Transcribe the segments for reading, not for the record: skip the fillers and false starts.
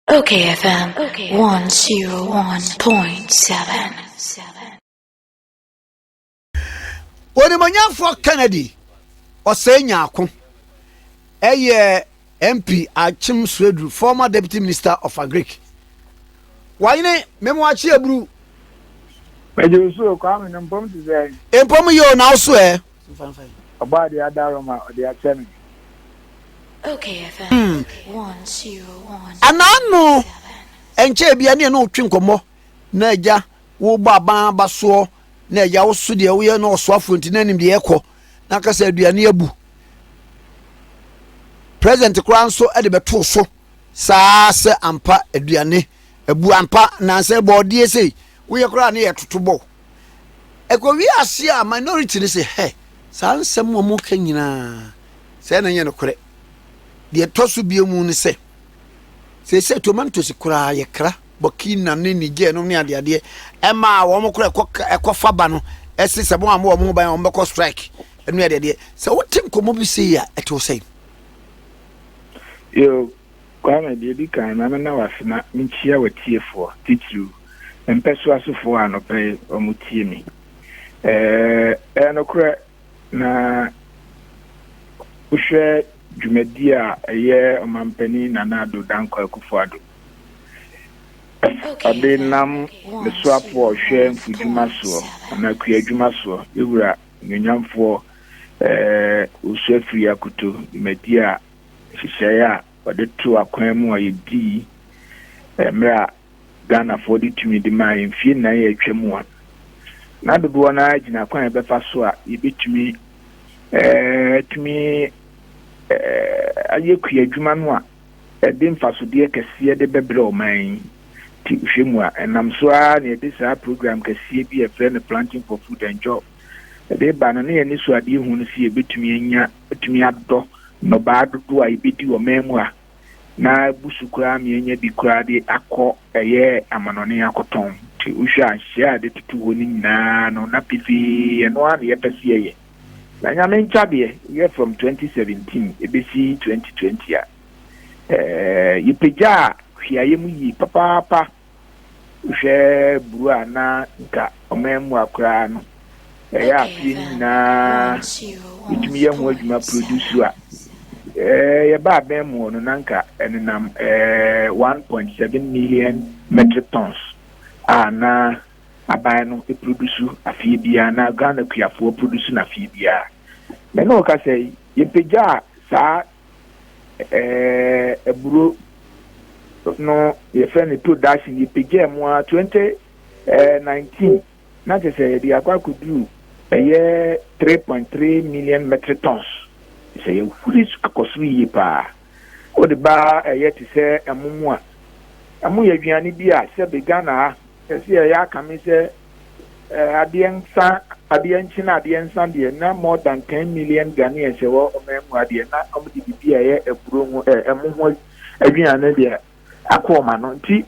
Okay, FM. Okay. 101.7. Onimanyafo Kennedy Osanyako MP Achim Swedru, former Deputy Minister of Agric. Why memoachi ebru? Mejo so kwame no mpom ti say. Empom yo na so Oba de adaroma o de achemi. Okay, FM. 101. Anano enche bia ne no twe nkomo na agya wo baba baso na agya wo so de wo ye na osoafo nti na nim de ekọ na kasa aduane abu. President Kranso e de beto so saa se ampa aduane abu ampa na se body sei wo ye kra na ye totobo. Ekọ wi ase a minority ni se he saa nsem mo ka nyina se na ye no kore de toso biemu ni se se tomatoes kura ye kra bokina ne nije no ne ade ema wo mo kura ekofa ba no ese se bo am wo mo ban wo beko strike enu ade se wotim komo bi se ya eto sei Yo kwame de di kan na wasena nchia watiefo titru empeso asofo anope omutie mi no kura na uhwe dwumadi a eye omampani na do danko akufuado ade nam le swapo hwe mfudwuma so na kuadwuma so ewura nyanyamfo usefri akuto dwumadi a hyehyɛ a ɔde to akwan mu a yɛdi mmerɛ Ghana for the tumi de ma mfie na yɛ atwam wa na dodoɔ na gyina kwan bɛfa so a yɛbɛtumi tumi aye kuadwuma no a de mfasodeɛ kɛseɛ de bɛbrɛ ɔman ti hwemu a enam so a na de saa program kɛseɛ bi a friend planting for food and job de ba no ne ni so ade hu no si ebetumi anya betumi adɔ no ba dodo a ebedi ɔman mu a na busukura me anya bi kura de akɔ ɛyɛ amanɔne akɔtɔn ti uhwɛ ahyɛ de tutu hɔ ni nyinaa no na pipi eno a ne yɛpɛsie yɛ na nyame nchabe ye from 2017 ebesi 2020 a yipeja hwiaye mu yi papa hwe buru ana nka omemu akra no ya afie na itumi ye ho adwuma produce a ye ba bemu no nanka enam 1.7 million metric tons na aban no produce afie bia na Ghana kuafo produce na afie bia me no ka say yepeja sa eburo no ye friend to dash yepeja mo 2019 na je say dia kwa kudu 3.3 million metric tons say fulis akoso yi pa o de ba ti say amumu a amu ye aduane bi a se be Ghana se ya kame se adiensa de na more than 10 million Ghanaians wo omemu ade na omdi bibi a ye eburo mu emuho aduane de akoma no nti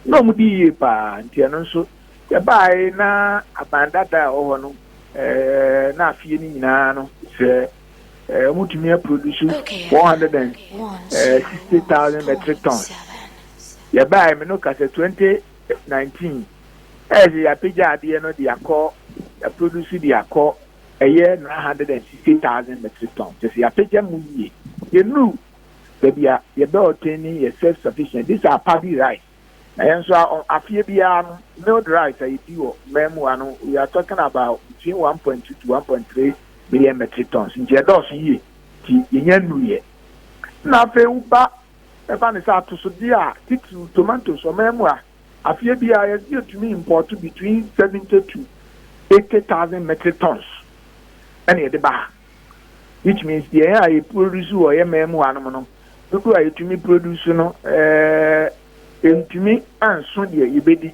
no mudi ye pa nti no so ye bai na abandada oho no na afie ni nyina no se mutumi produce 460,000 metric tons ye bai me no ka se 2019 ya peja ade no de akọ ya produce de akọ 960,000 metric tons just ya peja mu yi you know bia ye be obtaining your self sufficient. These are paddy rice and so afie bia milled rice I do memu ano we are talking about between 1.2 to 1.3 million metric tons in jedos yi ti yenu ye na fe uba e ba ne sa to so dia titu tomatoes o memu a afie bia ye to me import between 70 to 80,000 metric tons and the bar, which means the air I produce or memu anono do I to me produce no to me and soon ye bedi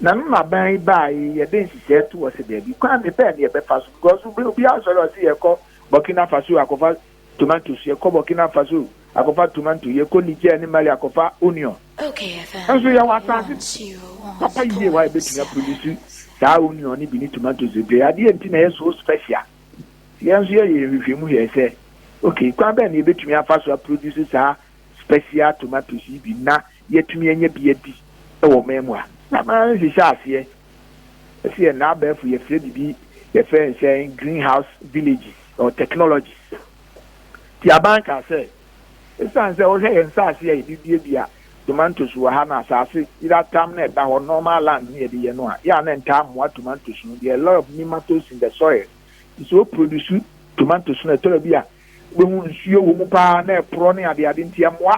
na ma buy ye den set was there be can be pen ye be fast because we be also see ye ko Burkina Faso akofa tomatoes ye ko Burkina Faso akofa tomato ye ko Niger animal akofa onion. Okay, and so you want papa ye why be to produce that onion bi ni tomatoes dey ade enti na so special ye nso ye review mu ye say okay kwa be na e betumi afa so produce sa special tomatoes yi bi na yɛtumi anya bi adi ɛwɔ mɛmu a na maa nhyehyɛ aseɛ ɛsi yɛ na abɛɛfo yɛfrɛ bibi yɛfrɛ nhyɛn greenhouse villages or technologies ti aban ka sɛ ɛsiane sɛ wohwɛ yɛn nsaase a yɛde bi a tomatoes wɔ ha na asase yɛda tam na ɛda hɔ normal land ne yɛde yɛ no a yɛ a na ntaa mmoa tomatoes no there are a lot of nematodes in the soil so produce tomatoes no ɛtɔrɔ bi a wobɛhu nsuo wɔ mu paa na ɛporɔ ne adeade nti ɛmmoa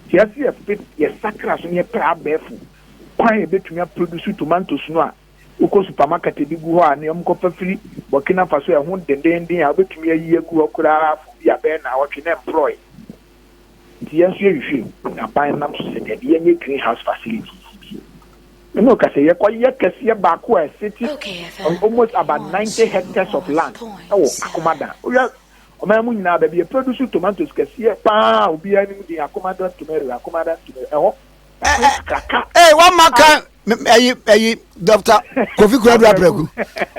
nti ɛsɛ yɛsakra so ne yɛpɛ abɛɛfo kwan yɛbɛtumi aproduce tomatoes no a wokɔ supermarket bi gu hɔ a ne ɔmkɔfa firi Burkina Faso ɛho dendenden a wobɛtumi ayi agu hɔ koraa fo bi abɛɛ na wɔtwe na ɛmporɔe nti yɛn nso yɛhwehwɛ aban nam so sɛ deɛ yɛnyɛ greenhouse facilities bi ɛne ɔka sɛ yɛkɔyɛ kɛseɛ baako a ɛsete on almost about 90 hectares of land ɛwɔ Akomadan woyɛ ɔman mu nyinaa baabi yɛproduce tomatoes kɛseɛ paa obiara anim de Akomadan tomato ɛhɔ kaka one maka ayi Dr. Kofi Kuradu Abregu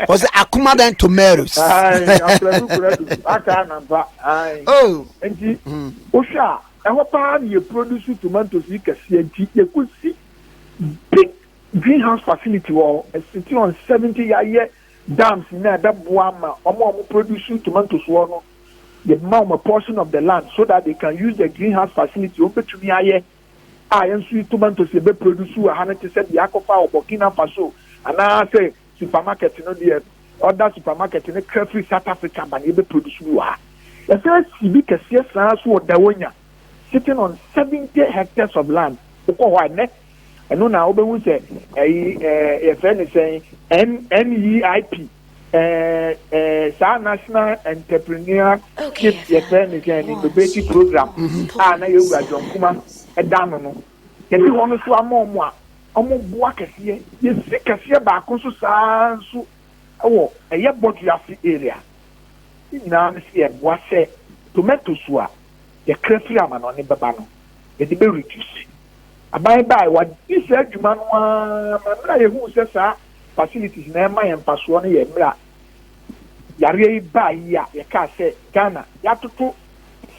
was Akomadan tomatoes oh nti wohwɛ a ɛhɔ paa ne yɛproduce tomatoes yi kɛseɛ nti yɛkɔsi big greenhouse facility wɔ ɛsiti on 70 yɛayɛ dams na ɛbɛboa ma ɔmo produce tomatoes wɔ no yɛma a portion of the land so that they can use the greenhouse facility wobɛtumi ayɛ a yɛnso tomatoes yɛbɛproduce wɔ ha no te sɛ deɛ akɔfa wɔ Burkina Faso anaasɛ supermarket no deɛ other supermarket no kra firi South Africa ba ne yɛbɛproduce wɔ ha yɛsɛ si bi kɛseɛ saa so wɔ Dawonya sitting on 70 hectares of land wokɔ hɔ ɛnɛ ɛno na wobɛhu sɛ yɛfrɛ ne sɛ NEIP saa National Entrepreneur yɛfrɛ ne sɛ innovative program a na yɛwura Dwonkuma ɛda no no yɛde hɔ no so ama ɔmo a ɔmo boa kɛseɛ yɛsi kɛseɛ baako nso saa nso ɛwɔ ɛyɛ Boduase area ne nyinaa no sɛ yɛboa sɛ tomatoes a yɛkra firi amanɔne bɛba no yɛde bɛreduce aban baa wadi saa adwuma no a mmerɛ yɛhu sɛ saa facilities na ɛma yɛn mpasoɔ no yɛ mmerɛ yareɛ yi baa yi a yɛkaa sɛ Ghana yɛatoto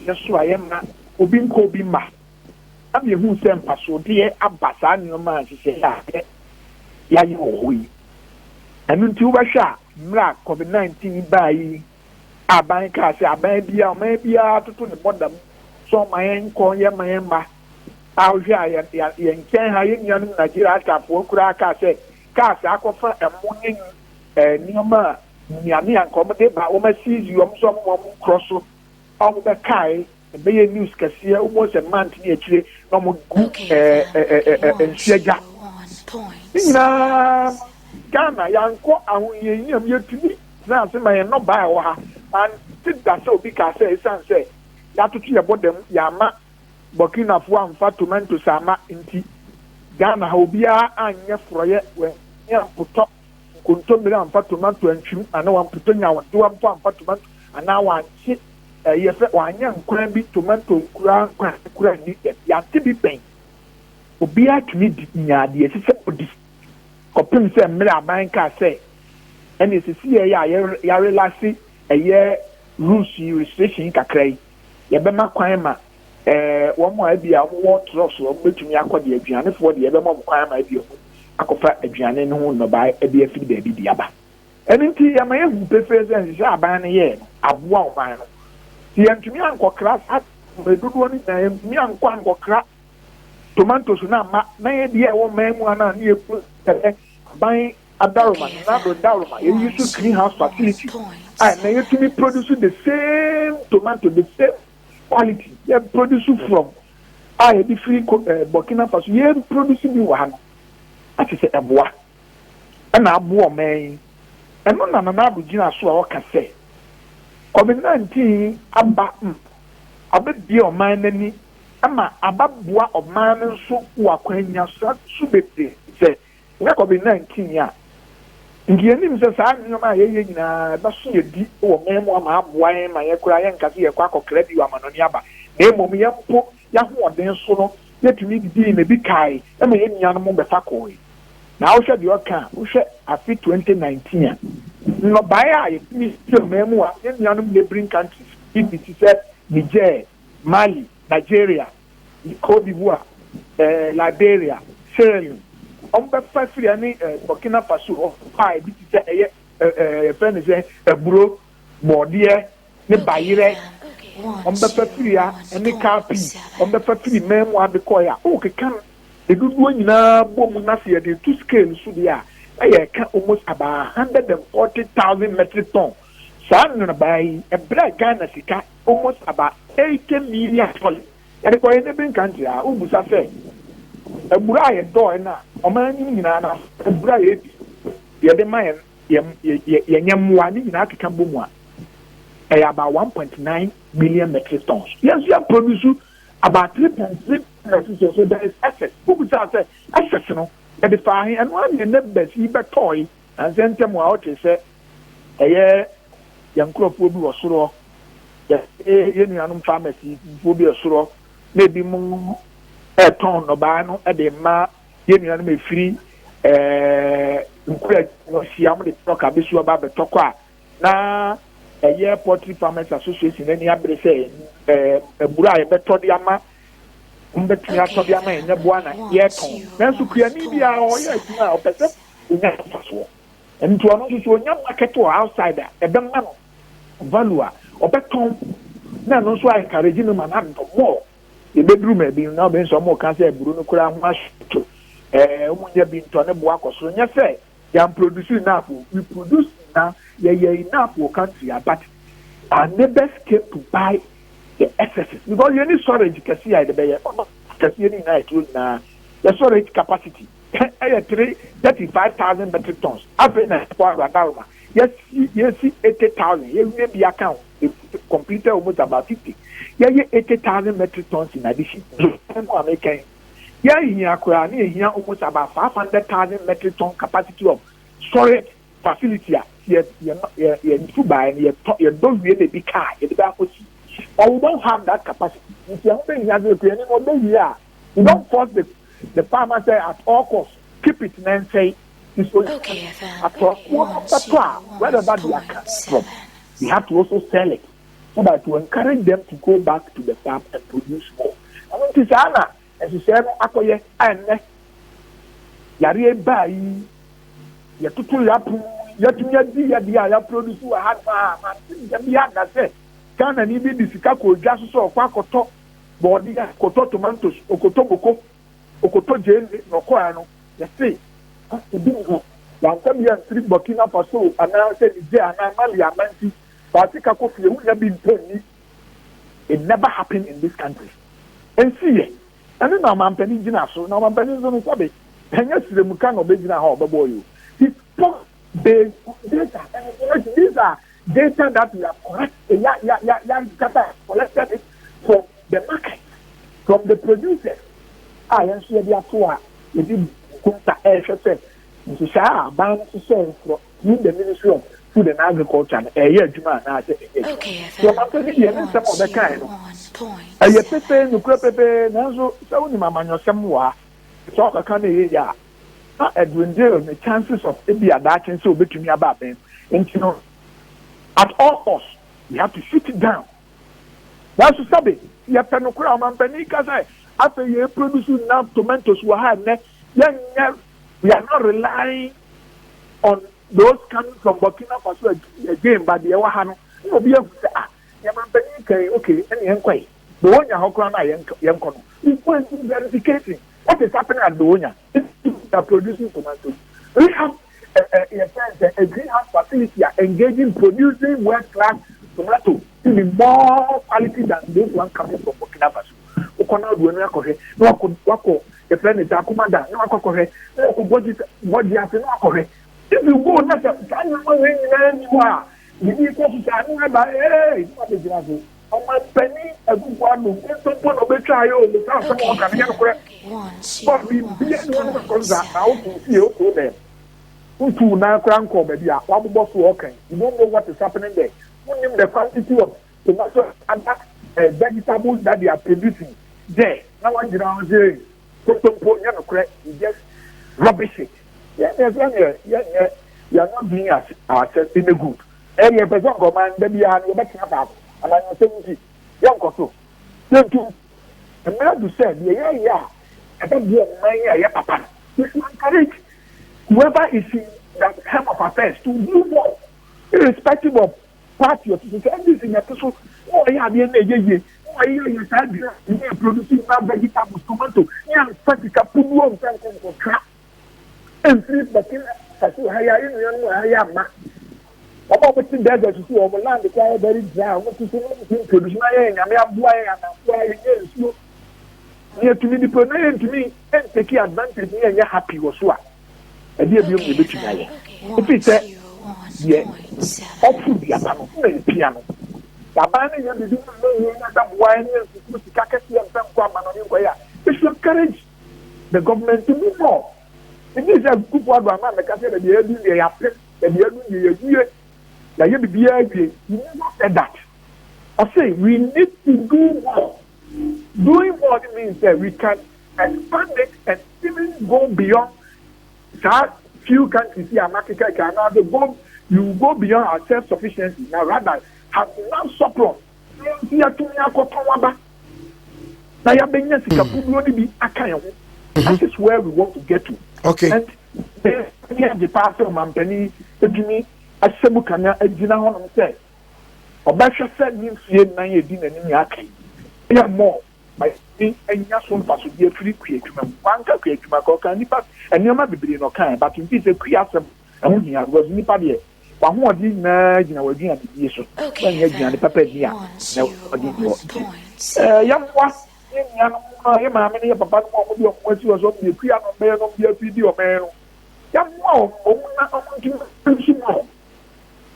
yɛ so a yɛmma obi nkɔ obi mma am yɛhu sɛ mpasoɔdeɛ aba saa nneɛma a hyehyɛ a yɛayɛ wɔ hɔ yi ɛno nti wobɛhwɛ a mmerɛ COVID-19 baa yi aban kaa sɛ aban biara toto ne bɔdam so ɔma yɛn nkɔ yɛma yɛn mma ahwɛ a yɛn nkyɛn ha yɛn nuanom Nigeria atafoɔ koraa kaa sɛ kaa sɛ akɔfa ɛmo ne nneɛma a nnuane a nka ɔmode ba wɔmasiisi ɔmo so ɔmo korɔ so ɔmo bɛkae ɛbɛyɛ news kɛseɛ almost a month ne akyire na ɔmo gu nsuagya ne nyinaa Ghana yɛankɔ ahoyɛyiam yɛtumi tena ase ma yɛn nnɔbaa ɛwɔ ha ante da sɛ obi kaa sɛ ɛsiane sɛ yɛatoto yɛbɔ dɛm yɛama Burkinafoɔ amfa tomatoes ama nti Ghana ha obiara anyɛ forɔyɛ wɛ ampotɔ nkontommire amfa tomato antwim ana wampotɔ nyawodewa mpo amfa tomato anaa wankye yɛfɛ wanyɛ nkwan bi tomato kura ni yɛate bi bɛn obiara tumi di nyaadeɛ ɛsɛ sɛ odi kɔpem sɛ mmerɛ aban kaa sɛ ɛne ɛsisi yɛ a yɛarelase ɛyɛ rules restriction kakra yi yɛbɛma kwan ma wɔn a ebi a wɔwɔ trucks wɔn bɛtumi akɔ de aduanefoɔ de yɛbɛma wɔn kwan ma ebi wɔn akɔfa aduane no ho nnɔbae ebi afiri baabi de aba ɛno nti yɛma yɛhu pefee sɛ nhyehyɛ aban no yɛ no aboa ɔman no ti yɛntumi ankɔkra dodoɔ no nyinaa yɛntumi ankɔkra tomatoes no ama na yɛdeɛ ɛwɔ man mu ana ne yɛpu sɛ aban adaroma daroma yɛyi so greenhouse facility a na yɛtumi produce the same tomato the same quality yɛ produce from a yɛde firi Burkina Faso yɛ produce bi wɔ ha no ate sɛ ɛboa ɛna aboa ɔman yi ɛno na Nana Addo gyina so a ɔka sɛ COVID-19 aba abɛbie ɔman n'ani ama ababoa ɔman no nso wɔ akwanya so bebree sɛ nyɛ COVID-19 a nti yɛnim sɛ saa nneɛma a yɛyɛ nyinaa ɛbɛso yɛdi wɔ man mu ama aboa yɛn ma yɛkora yɛnkase yɛkɔ akɔkra bi wɔ amanɔne aba na mmom yɛmpo yɛahoɔden so no yɛtumi didi na bi kae ɛma yɛn nuanom bɛfa kɔɔ na wohwɛ deɛ ɔka a wohwɛ afe 2019 a nnɔbaeɛ a yɛtumi sɛ man mu a yɛn nuanom neighboring countries bi te sɛ Niger, Mali, Nigeria Cote d'Ivoire, Liberia, Sierra Leone. Bɛfa firi ne Burkina Faso ɔfa bi te sɛ ɛyɛ fɛn ne sɛ aburo bɔɔdeɛ ne bayerɛ bɛfa firi a ne kaapi bɛfa firi mɛmu abekɔɛ a ɔkeka no edodoɔ nyinaa bɔ mu n'ase yɛde to scale so deɛ a ɛyɛ ka almost about 140,000 metric ton saa nnɔnaba yi ɛbrɛ Ghana sika almost about 80 million dollars yɛde kɔyɛ ne bin country a ɔbusa sɛ ebura a yɛdɔɔ na ɔman no nyinaa na ebura a yɛdi yɛde ma yɛnyɛ mmoa ne nyinaa keka bɔ mu a ɛyɛ about 1.9 million metric tons yɛn nso yɛ produce about 3.3 metric tons so there is excess wobusa sɛ excess no yɛde fa ahe ɛno a yɛn ne bɛsi bɛtɔɔ ansɛ ntɛm a ɔte sɛ ɛyɛ yɛn nkurɔfoɔ bi wɔ soro yɛn nuanom pharmacy foɔ bi wɔ soro na ebi mu ɛtɔn nnɔbaa no ɛde mma yɛn nuanom efiri nkura ɔhyia mo de tɔka bɛsi ɔba abɛtɔkɔ a na ɛyɛ poultry farmers association n'ani abere sɛ ebura a yɛbɛtɔ de ama mbɛtumi atɔ de ama yɛn nyɛboa na yɛtɔn nanso kuani bi a ɔyɛ adwuma a ɔpɛ sɛ onya mfasoɔ nti ɔno nso so onya market wɔ outside a ɛbɛma no value a ɔbɛtɔn na ɛno nso a encourage no ma na ntɔ more yɛbɛduru ma bi na ɔbɛn nso ɔmo ka sɛ eburu no koraa ho ahyeto ɔmo nyɛ bi ntɔ ne boa kɔ soro nyɛ sɛ yɛn produce enough we produce na yɛyɛ enough wɔ country but our neighbors came to buy the excesses because yɛn ni storage kɛse a yɛde bɛyɛ ɔmo kɛse yɛn ni nyinaa yɛ turo nyinaa the storage capacity ɛyɛ 35,000 metric tons afei na ɛkɔ adaroma yɛsi 80,000 yɛwie bi account completed almost about 50. Yeah, 80,000 metric tons in addition. Yeah, here almost about 500,000 metric ton capacity of storage facility. You don't really be car. Or we don't have that capacity. You don't force the farmer say at all costs keep it and then say it's okay, wherever they are from. We have to also sell it. So that to encourage them to go back to the farm and produce more. I mean, this Anna, as you said, Akoye, and Yari Bay, Yatutu Yapu, Yatuya, produce a hard farm, and that said, Ghana needed the Sikako, just so Quakoto, body, Koto tomatoes, Okotoboko, Okoto jail, no Koano, you see, the bingo. One time you have 3 Burkina Faso, and now said, there, and Malia Manti. It never happened in this country. And see, and then I'm penny Jinaso, now I'm penny on Sabe. And yes, the Mukan of Begina Hall, boy. He spoke the data, and these are data that we have collected from the market, from the producers. I am sure they are poor. It is Kunta Air, Mrs. Shah, bound to sell from the Ministry of Food and Agriculture and a year Juma. Okay, so I'm telling you, some of the kind. I have to say, no crepe, no, so only my man, somewhere. So I can't hear Edwin Dale, the chances of it be a dark and so between me about them. And you know, at all costs, we have to sit it down. That's to say, you have to know, I'm Penica. After you produce enough tomatoes, we are not relying on those coming from Burkina Faso again, but the Wahano, you will be able to say, okay, any inquiry. The one you have young corner. You point to verification. What is happening at the owner? They are producing tomatoes. We have a greenhouse facility engaging producing world-class tomatoes to be more quality than those one coming from Burkina Faso. Okona duenu akore no wako the friend is akumada no akore no body afi no akore if you go na say na we nyina ni ni ko fi sa no ba no be jira go o ma pani agugu anu to no be try o le sa so mo kan ya akore but we be no ko za na o ku fi o ko dem untu na akora nko ba bia wa bobo so okay you don't know what is happening there unim the quantity of tomato and vegetables that they are producing there. Now one general saying, you just rubbish it. You are not doing ourselves in a good. Any person come and baby and you back up and I'm saying young Koto. Then to mmerɛ do sɛ deɛ yɛyɛ a ɛbɛboɔ ɔman yi a yɛ papa no we should encourage whoever is in the helm of affairs to do more irrespective of party or something. NDC in so oh yeah the NAJ oh yeah side yeah producing vegetables tomato yeah fatika pudu on something for crap and please but kasi haya you haya ma oba wetin there to see our land dey very dry what to say produce na yeah nyame aboa yeah na aboa yeah nsuo yeah to me the problem to me and take advantage yeah happy was so and there be me between here if it say yeah ofu dia pa no na piano baba na you do no na da boy na sika kesi am san kwa ma no ni ya we should encourage the government to do more it is a good one man make say the do the ya pay the do you na you be here you never said that I say we need to do more. Doing more means that we can expand it and even go beyond that few countries here America can now go you go beyond our self-sufficiency now rather have enough surplus here to me akotowaba na ya benya sika pudu oni bi aka ye that is where we want to get to. Okay. And the pastor mampani edumi asemu kana ejina ho no say obahwe se ni fie nan edi nanim ya kai ya more by enya so mpaso die free kuetuma wanka kuetuma ko kan nipa enioma bibiri no kan but in say kuasem ehun hia was nipa de wa ho odi na gina wadua bi so when ya gina de papa dia na odi ya mwa nya no ya ma me ne papa no mo di o mo si o so bi kua no me no bi afi di o me no ya mwa o na o nti mo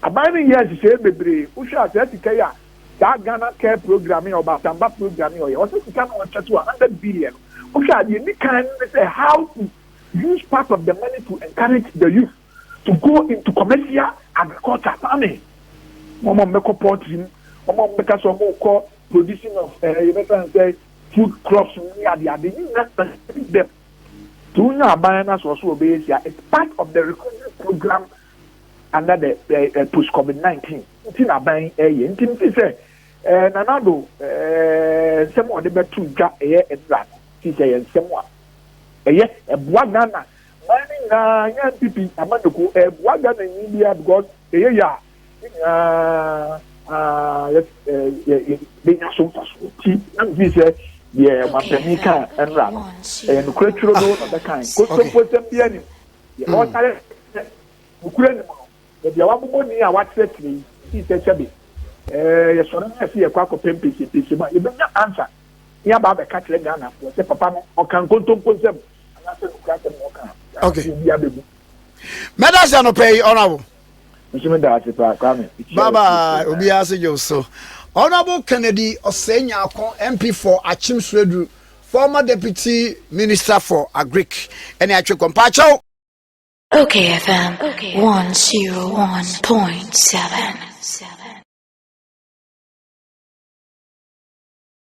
abani yes say bebre usha atika ya that Ghana care programming or Batamba programming or also to come on to 100 billion. Usha the any kind say how to use part of the money to encourage the youth to go into commercial agriculture farming. Mama make poultry, mama make some more producing of you better say food crops near the to na buyers also obey it's part of the recruitment program under the post COVID-19. Tina buying a year. Tina say, Nanado, someone the better to Edra. She say, someone. Yes, a Buagana. Mining young people, Amandoko, a Buagana in India because being a so and this yeah, Mampanica and Ram and cultural of the kind. Put them behind him. All Ukraine. The Yawamoni are what said to me, he said, Shabby. Yes, I see a quack of pimpy, you don't answer. Yeah, Baba Cattle Ghana, was a papa or can go to put them. Okay. Medals are no pay honorable. Baba, Obiase Joso. Honorable Kennedy Osenya MP for Achim Swedru, former Deputy Minister for Agric, and actual compacho. Okay, FM 101.7.